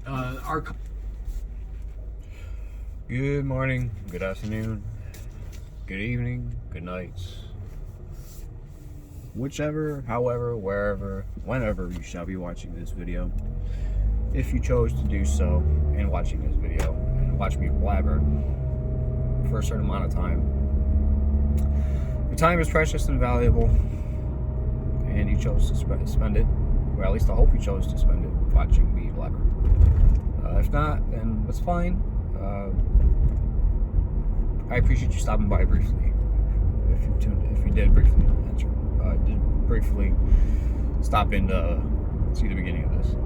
Good morning, good afternoon, good evening, good night. Whichever, however, wherever, whenever you shall be watching this video. If you chose to do so in watching this video and watch me blabber for a certain amount of time. Your time is precious and valuable, and you chose to spend it, or at least I hope you chose to spend it watching me blabber. If not, then that's fine. I appreciate you stopping by briefly. If you did briefly stop in to see the beginning of this.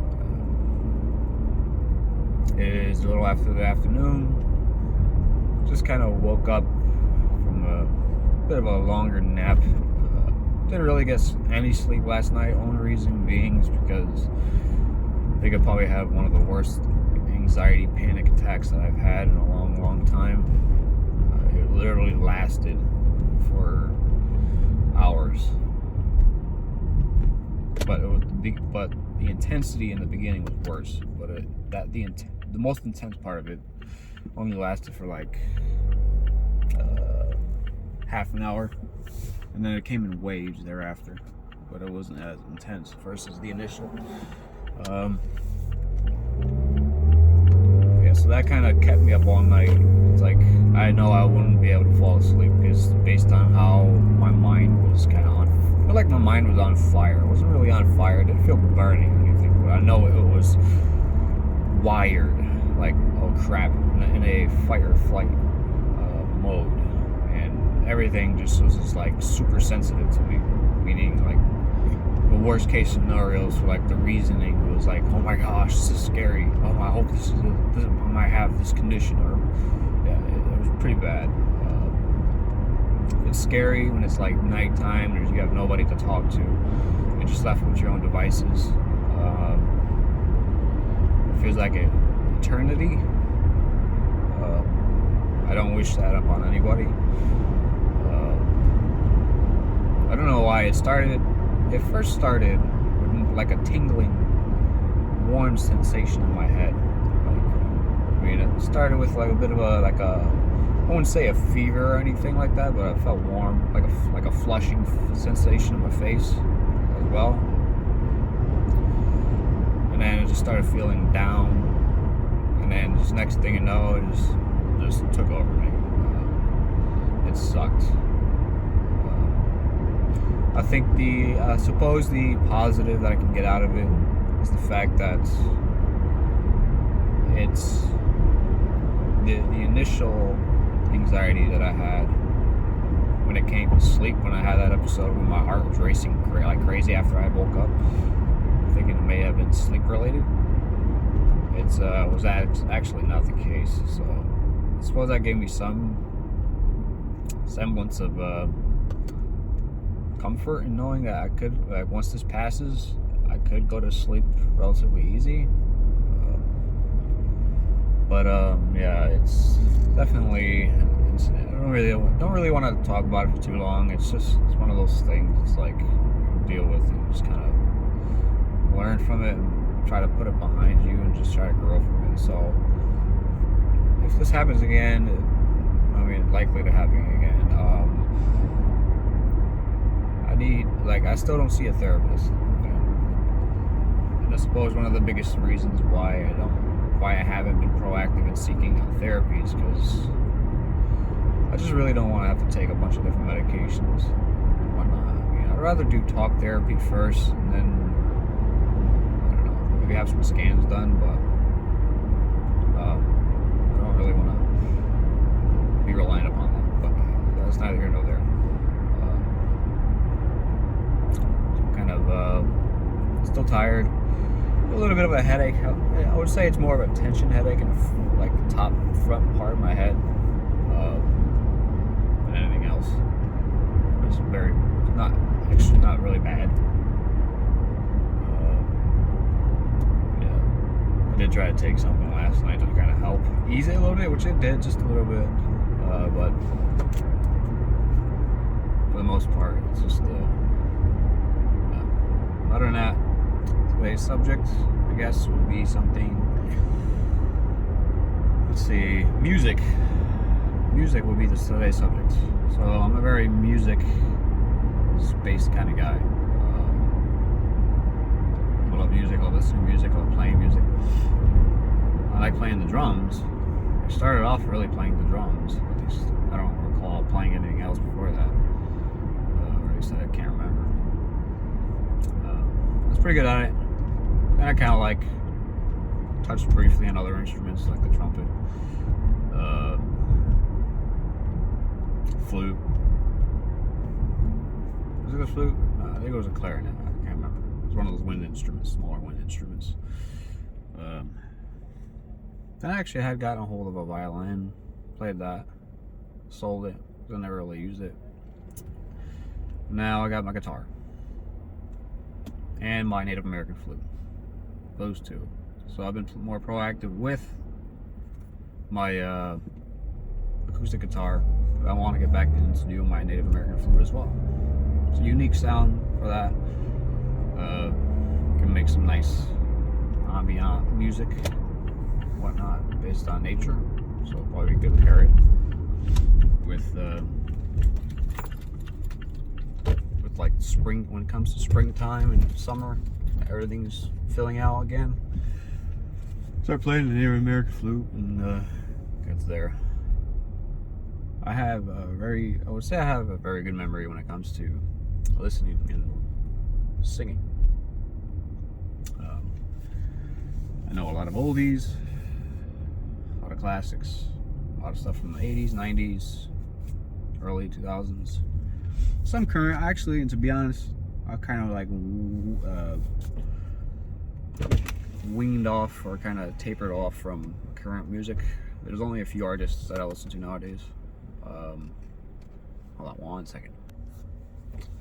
It is a little after the afternoon. Just kind of woke up from a bit of a longer nap. Didn't really get any sleep last night. Only reason being is because I think I probably have one of the worst anxiety panic attacks that I've had in a long time. It literally lasted for hours, but the intensity in the beginning was worse. But the most intense part of it only lasted for like half an hour, and then it came in waves thereafter. But it wasn't as intense versus the initial. So that kind of kept me up all night. It's like I know I wouldn't be able to fall asleep because based on how my mind was kind of on. I feel like my mind was on fire. It wasn't really on fire. It didn't feel burning or anything, but I know it was wired. Like, oh crap, in a fight or flight mode, and everything just was just like super sensitive to me. Meaning like the worst case scenarios for like the reasoning was like, oh my gosh, this is scary. Oh, I hope this I might have this condition, or yeah, it was pretty bad. It's scary when it's like nighttime and you have nobody to talk to. You're just left with your own devices. It feels like an eternity. I don't wish that upon anybody. I don't know why it started. It first started with like a tingling, warm sensation in my head. It started with like a bit of I wouldn't say a fever or anything like that, but I felt warm, like a flushing sensation in my face as well. And then it just started feeling down, and then just next thing you know, it just took over me. It sucked. I think the positive that I can get out of it is the fact that it's the initial anxiety that I had when it came to sleep, when I had that episode when my heart was racing like crazy after I woke up, thinking it may have been sleep related. It was actually not the case. So I suppose that gave me some semblance of comfort in knowing that I could, like, once this passes, I could go to sleep relatively easy. Yeah, it's definitely. I don't really want to talk about it for too long. It's one of those things. It's like you deal with it, and just kind of learn from it and try to put it behind you and just try to grow from it. So if this happens again, it's likely to happen again. I still don't see a therapist, and I suppose one of the biggest reasons why I haven't been proactive in seeking out therapy is because I just really don't want to have to take a bunch of different medications and whatnot. I'd rather do talk therapy first, and then I don't know, maybe have some scans done, but I don't really want to be reliant upon that. But that's neither here nor there. Still tired, a little bit of a headache. I would say it's more of a tension headache in like the top front part of my head than anything else. It's not really bad. Yeah, I did try to take something last night to kind of help ease it a little bit, which it did just a little bit, but for the most part, it's just other than that, today's subject, I guess, would be something see. Music would be today's subject. So I'm a very music-based kind of guy. I love music, I love listening to music, I love playing music. I like playing the drums. I started off really playing the drums. At least I don't recall playing anything else before that. Or at least I can't remember. I was pretty good at it. Then I kind of like touched briefly on other instruments like the trumpet, flute. Was it a flute? No, I think it was a clarinet. I can't remember. It was one of those wind instruments, smaller wind instruments. Then I actually had gotten a hold of a violin, played that, sold it, because I never really used it. Now I got my guitar and my Native American flute. Those two. So I've been more proactive with my acoustic guitar, but I want to get back into doing my Native American flute as well. It's a unique sound for that. Can make some nice ambient music, whatnot, based on nature. So it'll probably be good to pair it with like spring, when it comes to springtime and summer, everything's filling out again. Start playing the Native American flute and gets there. I would say I have a very good memory when it comes to listening and singing. I know a lot of oldies, a lot of classics, a lot of stuff from the 80s, 90s, early 2000s. Some current, actually, and to be honest, I kind of like weaned off or kind of tapered off from current music. There's only a few artists that I listen to nowadays. Hold on one second.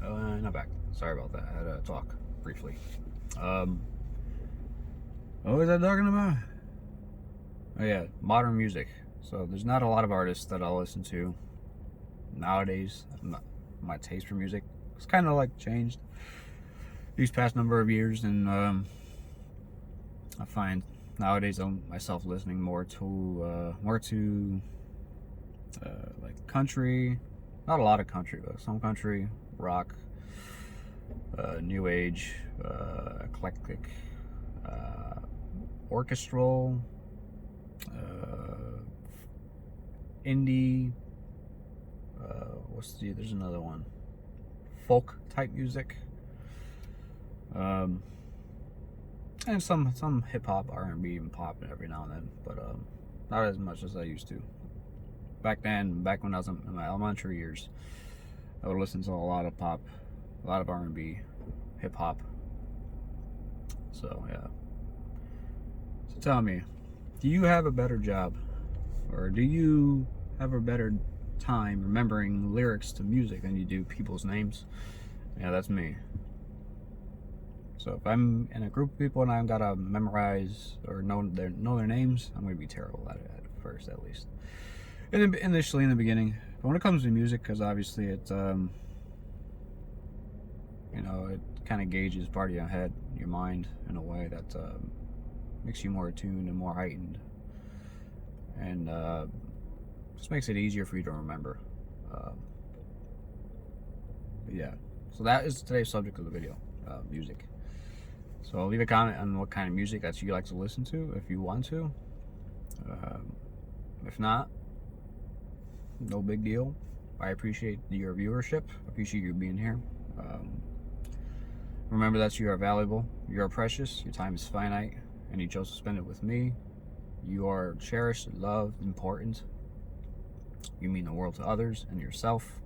Not back. Sorry about that. I had to talk briefly. What was I talking about? Oh yeah, modern music. So there's not a lot of artists that I'll listen to nowadays. My taste for music it's kind of like changed these past number of years, and I find nowadays I'm myself listening more to like country. Not a lot of country, but some country, rock, new age, eclectic, orchestral, indie. There's another one. Folk type music. And some hip hop, R&B, and pop every now and then, but not as much as I used to. Back when I was in my elementary years, I would listen to a lot of pop, a lot of R&B, hip hop. So yeah. So tell me, do you have a better job, or do you have a better time remembering lyrics to music than you do people's names? Yeah, that's me. So if I'm in a group of people and I've got to memorize or know their names, I'm going to be terrible at it at first, at least. Initially, in the beginning. But when it comes to music, because obviously it, it kind of gauges part of your head, your mind, in a way that makes you more attuned and more heightened, and just makes it easier for you to remember. But yeah, so that is today's subject of the video, music. So leave a comment on what kind of music that you like to listen to, if you want to. If not, no big deal. I appreciate your viewership. I appreciate you being here. Remember that you are valuable. You are precious. Your time is finite, and you chose to spend it with me. You are cherished, loved, important. You mean the world to others and yourself.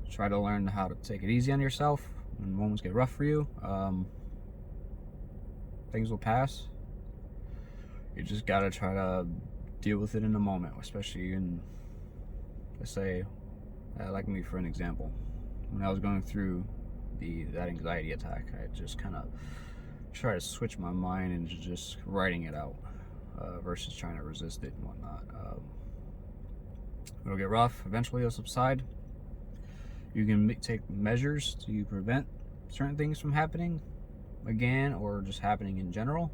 Try to learn how to take it easy on yourself when moments get rough for you. Things will pass. You just gotta try to deal with it in the moment, especially in, let's say, like me for an example. When I was going through that anxiety attack, I just kind of try to switch my mind into just writing it out versus trying to resist it and whatnot. It'll get rough. Eventually it'll subside. You can take measures to prevent certain things from happening again, or just happening in general.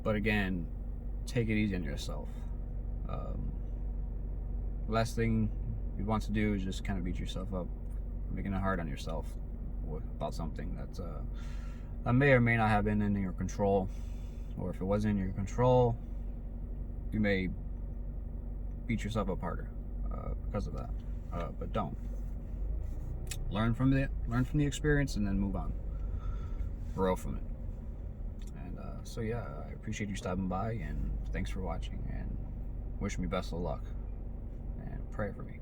But again, take it easy on yourself. Last thing you want to do is just kind of beat yourself up, making it hard on yourself about something that may or may not have been in your control, or if it wasn't in your control, you may beat yourself up harder because of that. But don't. Learn from the experience and then move on. Grow from it. And so yeah, I appreciate you stopping by, and thanks for watching, and wish me best of luck, and pray for me.